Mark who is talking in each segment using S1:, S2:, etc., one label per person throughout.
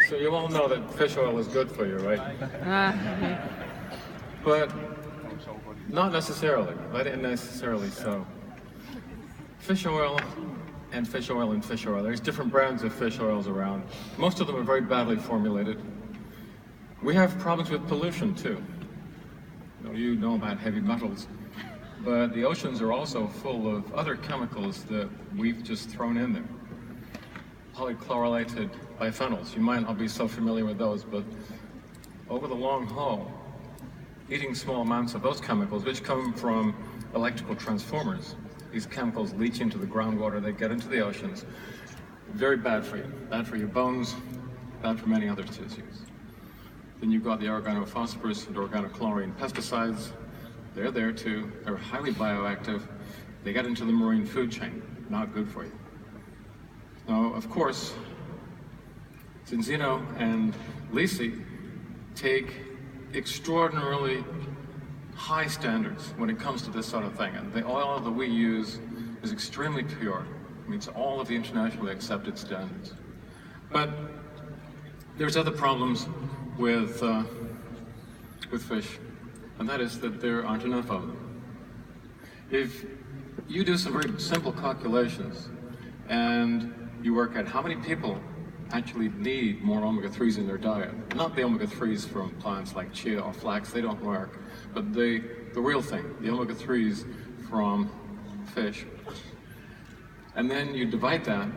S1: So you all know that fish oil is good for you, right? But not necessarily, not necessarily so. Fish oil and fish oil and fish oil. There's different brands of fish oils around. Most of them are very badly formulated. We have problems with pollution too. You know about heavy metals, but the oceans are also full of other chemicals that we've just thrown in there. Polychlorylated biphenyls. You might not be so familiar with those, but over the long haul, eating small amounts of those chemicals, which come from electrical transformers, these chemicals leach into the groundwater, they get into the oceans. Very bad for you. Bad for your bones, bad for many other tissues. Then you've got the organophosphorus and organochlorine pesticides. They're there too. They're highly bioactive. They get into the marine food chain. Not good for you. Now, of course, Zinzino and Lisi take extraordinarily high standards when it comes to this sort of thing. And the oil that we use is extremely pure. It meets all of the internationally accepted standards. But there's other problems with fish, and that is that there aren't enough of them. If you do some very simple calculations and you work out how many people actually need more omega-3s in their diet, not the omega-3s from plants like chia or flax, they don't work, but the real thing, the omega-3s from fish. And then you divide that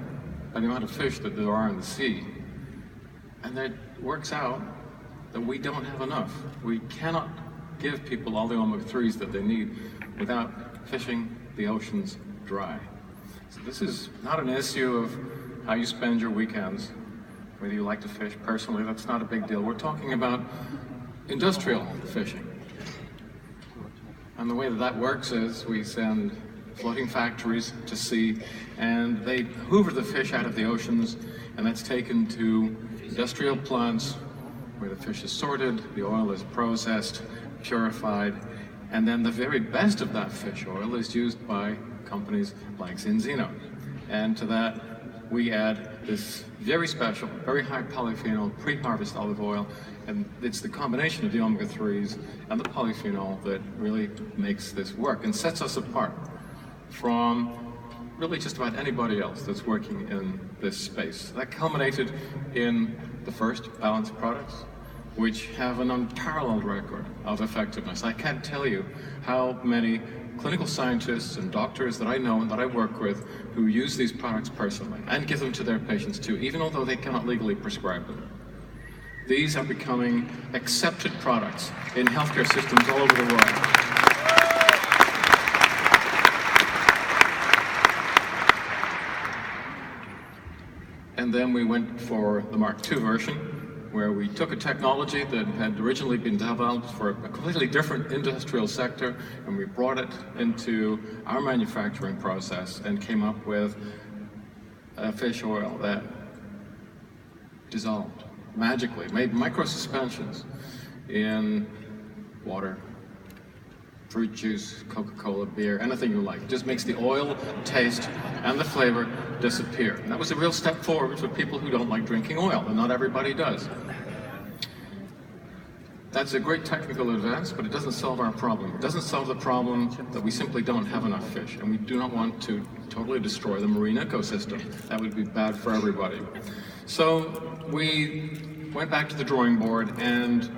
S1: by the amount of fish that there are in the sea, and it works out that we don't have enough. We cannot give people all the omega-3s that they need without fishing the oceans dry. So this is not an issue of how you spend your weekends, whether you like to fish. Personally, that's not a big deal. We're talking about industrial fishing. And the way that works is we send floating factories to sea, and they hoover the fish out of the oceans, and that's taken to industrial plants where the fish is sorted, the oil is processed, purified, and then the very best of that fish oil is used by companies like Zinzino. And to that, we add this very special, very high polyphenol pre-harvest olive oil, and it's the combination of the omega-3s and the polyphenol that really makes this work and sets us apart from really just about anybody else that's working in this space. That culminated in the first balanced products, which have an unparalleled record of effectiveness. I can't tell you how many clinical scientists and doctors that I know and that I work with who use these products personally and give them to their patients too, even although they cannot legally prescribe them. These are becoming accepted products in healthcare systems all over the world. And then we went for the Mark II version, where we took a technology that had originally been developed for a completely different industrial sector, and we brought it into our manufacturing process and came up with a fish oil that dissolved magically, made microsuspensions in water, fruit juice, Coca-Cola, beer, anything you like. It just makes the oil, taste, and the flavor disappear. And that was a real step forward for people who don't like drinking oil, and not everybody does. That's a great technical advance, but it doesn't solve our problem. It doesn't solve the problem that we simply don't have enough fish, and we do not want to totally destroy the marine ecosystem. That would be bad for everybody. So we went back to the drawing board and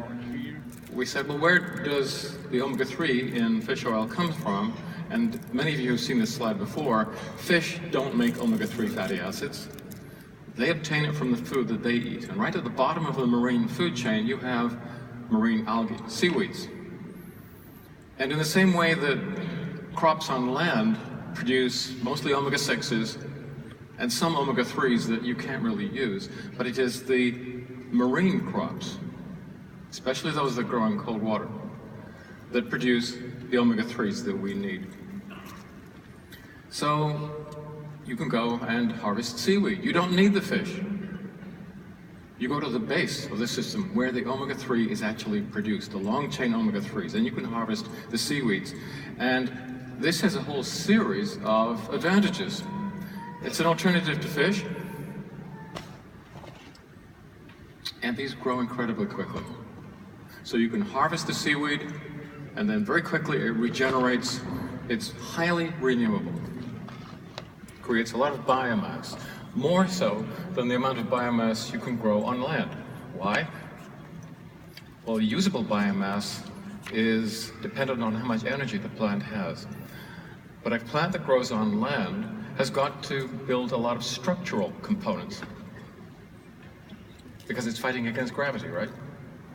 S1: we said, well, where does the omega-3 in fish oil come from? And many of you have seen this slide before. Fish don't make omega-3 fatty acids. They obtain it from the food that they eat. And right at the bottom of the marine food chain, you have marine algae, seaweeds. And in the same way that crops on land produce mostly omega-6s and some omega-3s that you can't really use, but it is the marine crops, especially those that grow in cold water, that produce the omega-3s that we need. So you can go and harvest seaweed. You don't need the fish. You go to the base of the system where the omega-3 is actually produced, the long-chain omega-3s, and you can harvest the seaweeds. And this has a whole series of advantages. It's an alternative to fish. And these grow incredibly quickly. So you can harvest the seaweed, and then very quickly it regenerates. It's highly renewable. Creates a lot of biomass, more so than the amount of biomass you can grow on land. Why? Well, usable biomass is dependent on how much energy the plant has. But a plant that grows on land has got to build a lot of structural components because it's fighting against gravity, right?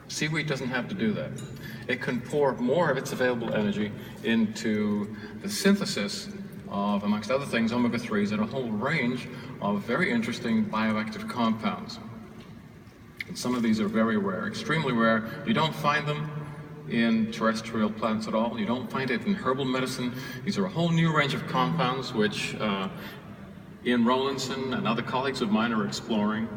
S1: Seaweed doesn't have to do that. It can pour more of its available energy into the synthesis of, amongst other things, omega-3s and a whole range of very interesting bioactive compounds. And some of these are very rare, extremely rare. You don't find them in terrestrial plants at all. You don't find it in herbal medicine. These are a whole new range of compounds which Ian Rowlandson and other colleagues of mine are exploring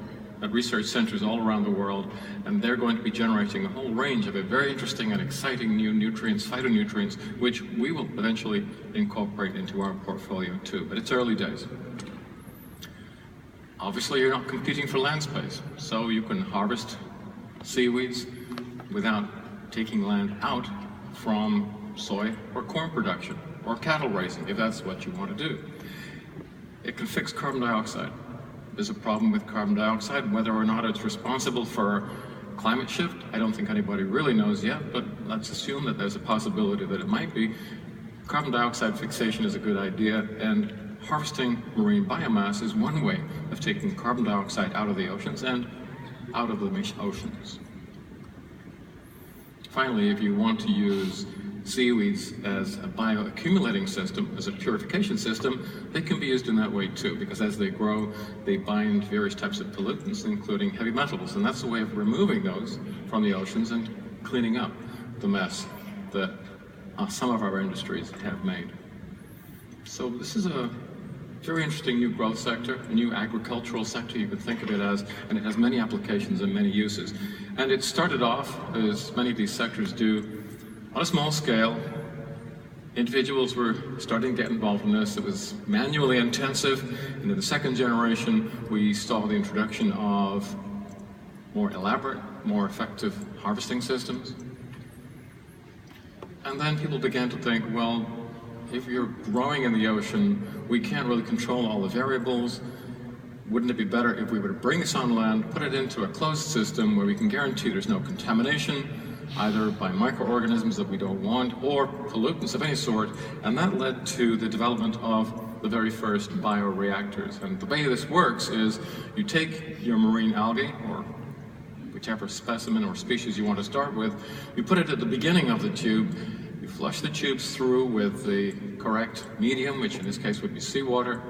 S1: at research centers all around the world, and they're going to be generating a whole range of very interesting and exciting new nutrients, phytonutrients, which we will eventually incorporate into our portfolio too, but it's early days. Obviously, you're not competing for land space, so you can harvest seaweeds without taking land out from soy or corn production, or cattle raising, if that's what you want to do. It can fix carbon dioxide. There's a problem with carbon dioxide, whether or not it's responsible for climate shift. I don't think anybody really knows yet, but let's assume that there's a possibility that it might be. Carbon dioxide fixation is a good idea, and harvesting marine biomass is one way of taking carbon dioxide out of the oceans and out of the oceans. Finally, if you want to use seaweeds as a bioaccumulating system, as a purification system, they can be used in that way too, because as they grow, they bind various types of pollutants, including heavy metals, and that's a way of removing those from the oceans and cleaning up the mess that some of our industries have made. So this is a very interesting new growth sector, a new agricultural sector, you could think of it as, and it has many applications and many uses. And it started off, as many of these sectors do, on a small scale. Individuals were starting to get involved in this. It was manually intensive, and in the second generation, we saw the introduction of more elaborate, more effective harvesting systems. And then people began to think, well, if you're growing in the ocean, we can't really control all the variables. Wouldn't it be better if we were to bring this on land, put it into a closed system where we can guarantee there's no contamination, either by microorganisms that we don't want or pollutants of any sort? And that led to the development of the very first bioreactors. And the way this works is you take your marine algae, or whichever specimen or species you want to start with, you put it at the beginning of the tube, you flush the tubes through with the correct medium, which in this case would be seawater,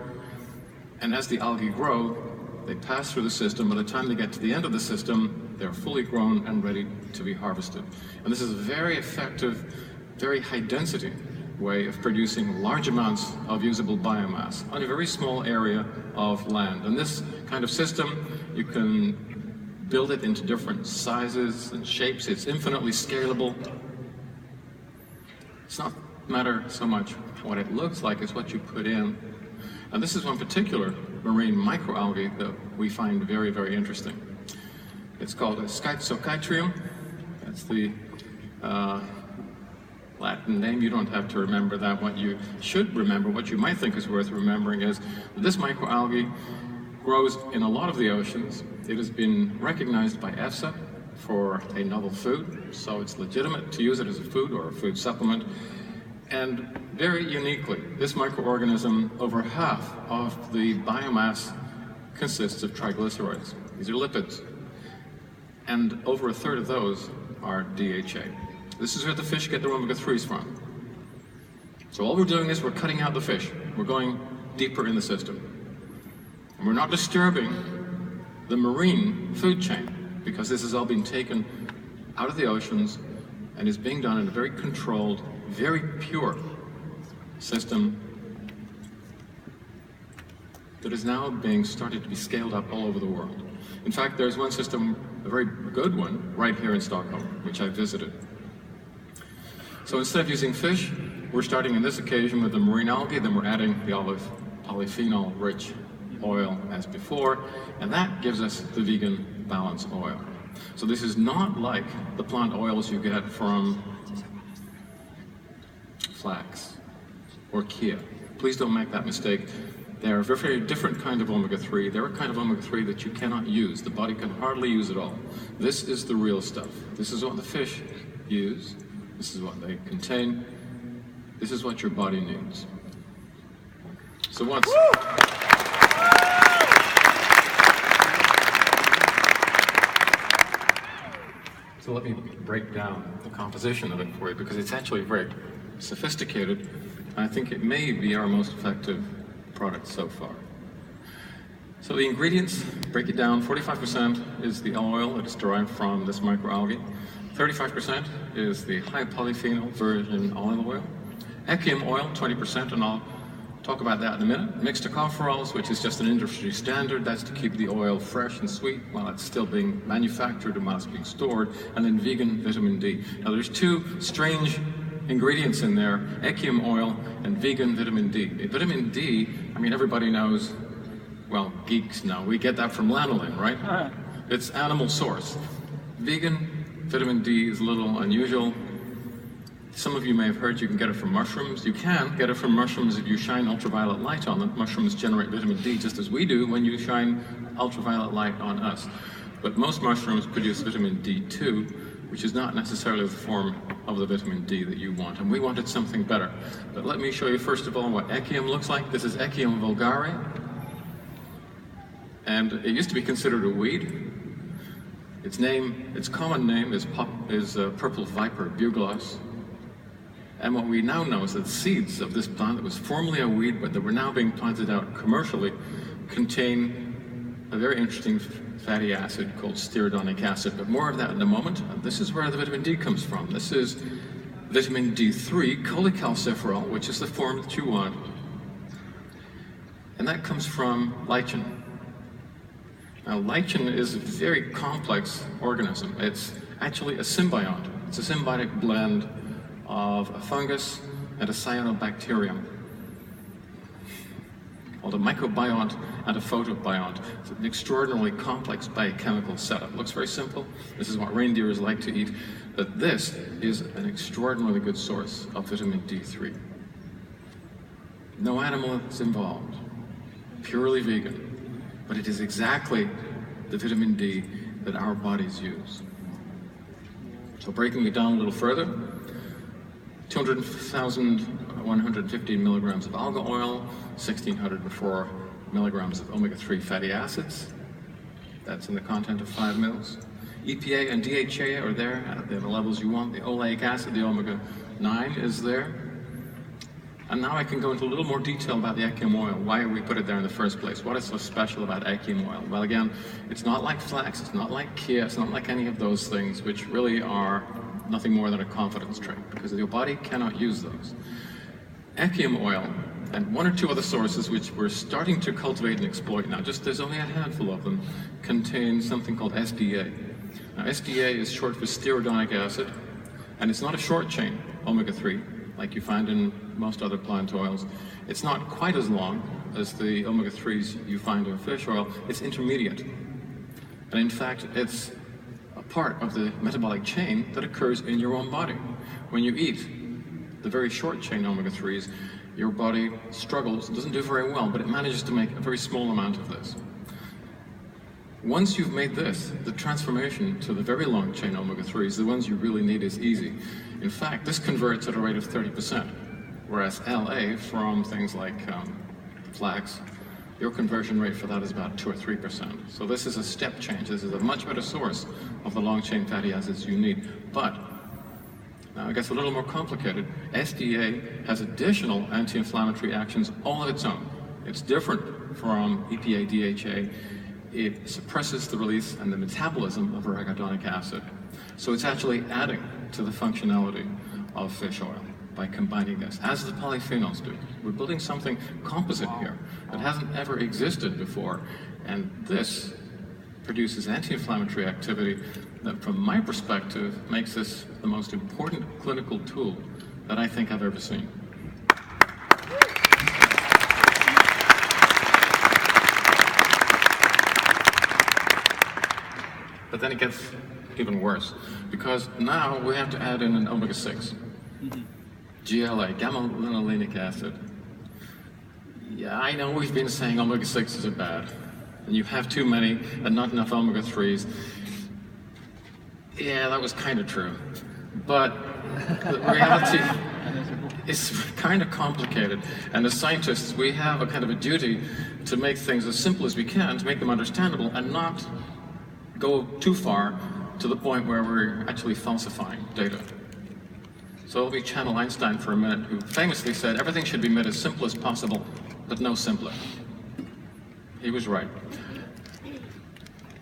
S1: and as the algae grow, they pass through the system. By the time they get to the end of the system, they're fully grown and ready to be harvested. And this is a very effective, very high density way of producing large amounts of usable biomass on a very small area of land. And this kind of system, you can build it into different sizes and shapes. It's infinitely scalable. It's not a matter so much what it looks like, it's what you put in. And this is one particular marine microalgae that we find very, very interesting. It's called a Schizochitrium. That's the Latin name. You don't have to remember that. What you should remember, what you might think is worth remembering, is that this microalgae grows in a lot of the oceans. It has been recognized by EFSA for a novel food, so it's legitimate to use it as a food or a food supplement. And very uniquely, this microorganism, over half of the biomass consists of triglycerides. These are lipids. And over a third of those are DHA. This is where the fish get their omega-3s from. So all we're doing is we're cutting out the fish. We're going deeper in the system. And we're not disturbing the marine food chain, because this has all been taken out of the oceans and is being done in a very controlled, very pure system that is now being started to be scaled up all over the world. In fact, there's one system, a very good one, right here in Stockholm, which I visited. So instead of using fish, we're starting in this occasion with the marine algae, then we're adding the olive polyphenol-rich oil as before, and that gives us the vegan balance oil. So this is not like the plant oils you get from flax or chia. Please don't make that mistake. They're a very different kind of omega-3. They're a kind of omega-3 that you cannot use. The body can hardly use at all. This is the real stuff. This is what the fish use. This is what they contain. This is what your body needs. So what's... So let me break down the composition of it for you, because it's actually very sophisticated. I think it may be our most effective product so far. So the ingredients, break it down. 45% is the oil that is derived from this microalgae. 35% is the high polyphenol virgin olive oil. Echium oil, 20%, and I'll talk about that in a minute. Mixed tocopherols, which is just an industry standard. That's to keep the oil fresh and sweet while it's still being manufactured and while it's being stored. And then vegan vitamin D. Now there's two strange ingredients in there, echium oil and vegan vitamin D. Vitamin D, I mean, everybody knows, well, geeks know, we get that from lanolin, right? It's animal source. Vegan vitamin D is a little unusual. Some of you may have heard you can get it from mushrooms. You can get it from mushrooms if you shine ultraviolet light on them. Mushrooms generate vitamin D just as we do when you shine ultraviolet light on us. But most mushrooms produce vitamin D2, which is not necessarily the form of the vitamin D that you want, and we wanted something better. But let me show you first of all what echium looks like. This is Echium vulgare, and it used to be considered a weed. Its common name is purple viper bugloss, and what we now know is that seeds of this plant that was formerly a weed, but that were now being planted out commercially, contain a very interesting fatty acid called stearidonic acid, but more of that in a moment. This is where the vitamin D comes from. This is vitamin D3, cholecalciferol, which is the form that you want, and that comes from lichen. Now, lichen is a very complex organism. It's actually a symbiont. It's a symbiotic blend of a fungus and a cyanobacterium, called a mycobiont and a photobiont. It's an extraordinarily complex biochemical setup. Looks very simple. This is what reindeers like to eat. But this is an extraordinarily good source of vitamin D3. No animal is involved. Purely vegan. But it is exactly the vitamin D that our bodies use. So breaking it down a little further, 200,115 milligrams of alga oil, 1,604 milligrams of omega-3 fatty acids. That's in the content of 5 mils. EPA and DHA are there at the levels you want. The oleic acid, the omega-9 is there. And now I can go into a little more detail about the echium oil, why we put it there in the first place. What is so special about echium oil? Well, again, it's not like flax, it's not like chia, it's not like any of those things, which really are nothing more than a confidence trait, because your body cannot use those. Echium oil, and one or two other sources which we're starting to cultivate and exploit now, there's only a handful of them, contain something called SDA. Now, SDA is short for stearidonic acid, and it's not a short chain omega-3 like you find in most other plant oils. It's not quite as long as the omega-3s you find in fish oil. It's intermediate. And in fact, it's a part of the metabolic chain that occurs in your own body. When you eat the very short chain omega-3s, your body struggles, doesn't do very well, but it manages to make a very small amount of this. Once you've made this, the transformation to the very long chain omega-3s, the ones you really need, is easy. In fact, this converts at a rate of 30%, whereas LA from things like flax, your conversion rate for that is about 2 or 3%. So this is a step change. This is a much better source of the long chain fatty acids you need. But now it gets a little more complicated. SDA has additional anti-inflammatory actions all of its own. It's different from EPA, DHA. It suppresses the release and the metabolism of arachidonic acid. So it's actually adding to the functionality of fish oil by combining this, as the polyphenols do. We're building something composite here that hasn't ever existed before, and this produces anti-inflammatory activity that, from my perspective, makes this the most important clinical tool that I think I've ever seen. But then it gets even worse, because now we have to add in an omega-6. GLA, gamma-linolenic acid. Yeah, I know we've been saying omega-6s are bad, and you have too many and not enough omega-3s. Yeah, that was kind of true. But the reality is kind of complicated, and as scientists, we have a kind of a duty to make things as simple as we can, to make them understandable, and not go too far to the point where we're actually falsifying data. So let me channel Einstein for a minute, who famously said, everything should be made as simple as possible, but no simpler. He was right.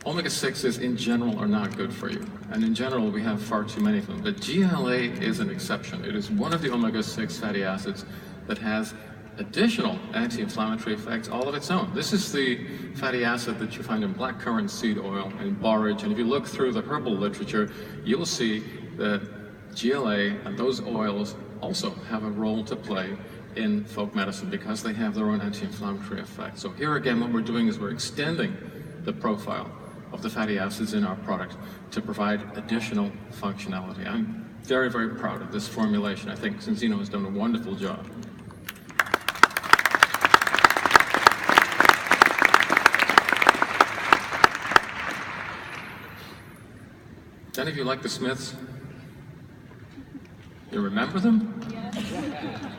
S1: Omega-6s in general are not good for you, and in general we have far too many of them. But GLA is an exception. It is one of the omega-6 fatty acids that has additional anti-inflammatory effects all of its own. This is the fatty acid that you find in blackcurrant seed oil and borage, and if you look through the herbal literature, you will see that GLA and those oils also have a role to play in folk medicine because they have their own anti-inflammatory effects. So here again, what we're doing is we're extending the profile of the fatty acids in our product to provide additional functionality. I'm very, very proud of this formulation. I think Zinzino has done a wonderful job. Any of you like the Smiths? You remember them? Yeah.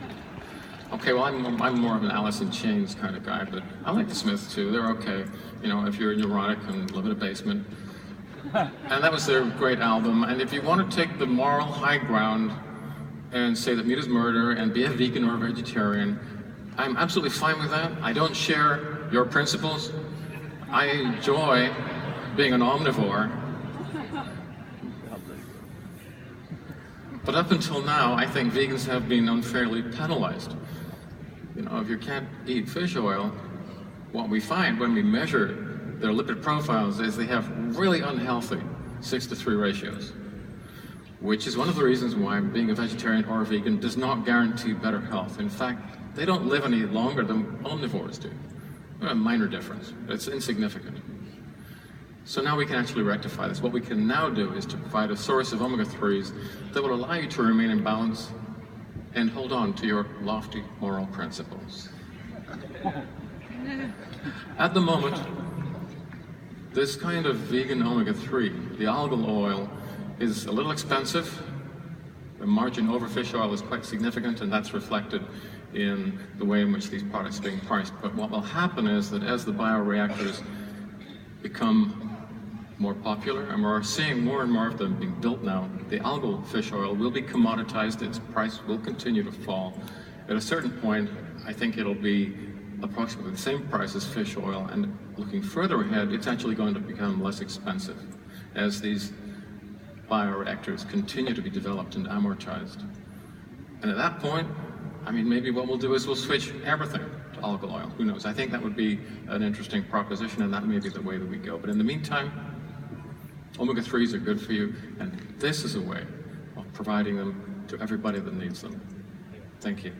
S1: Okay, well, I'm more of an Alice in Chains kind of guy, but I like the Smiths too. They're okay, you know, if you're neurotic and live in a basement. And that was their great album. And if you want to take the moral high ground and say that meat is murder and be a vegan or a vegetarian, I'm absolutely fine with that. I don't share your principles. I enjoy being an omnivore. But up until now, I think vegans have been unfairly penalized. You know, if you can't eat fish oil, what we find when we measure their lipid profiles is they have really unhealthy 6-to-3 ratios, which is one of the reasons why being a vegetarian or a vegan does not guarantee better health. In fact, they don't live any longer than omnivores do. A minor difference. It's insignificant. So now we can actually rectify this. What we can now do is to provide a source of omega-3s that will allow you to remain in balance and hold on to your lofty moral principles. At the moment, this kind of vegan omega-3, the algal oil, is a little expensive. The margin over fish oil is quite significant, and that's reflected in the way in which these products are being priced. But what will happen is that as the bioreactors become more popular, and we're seeing more and more of them being built now, the algal fish oil will be commoditized, its price will continue to fall. At a certain point, I think it'll be approximately the same price as fish oil, and looking further ahead, it's actually going to become less expensive as these bioreactors continue to be developed and amortized. And at that point, I mean, maybe what we'll do is we'll switch everything to algal oil. Who knows? I think that would be an interesting proposition, and that may be the way that we go. But in the meantime, omega-3s are good for you, and this is a way of providing them to everybody that needs them. Thank you.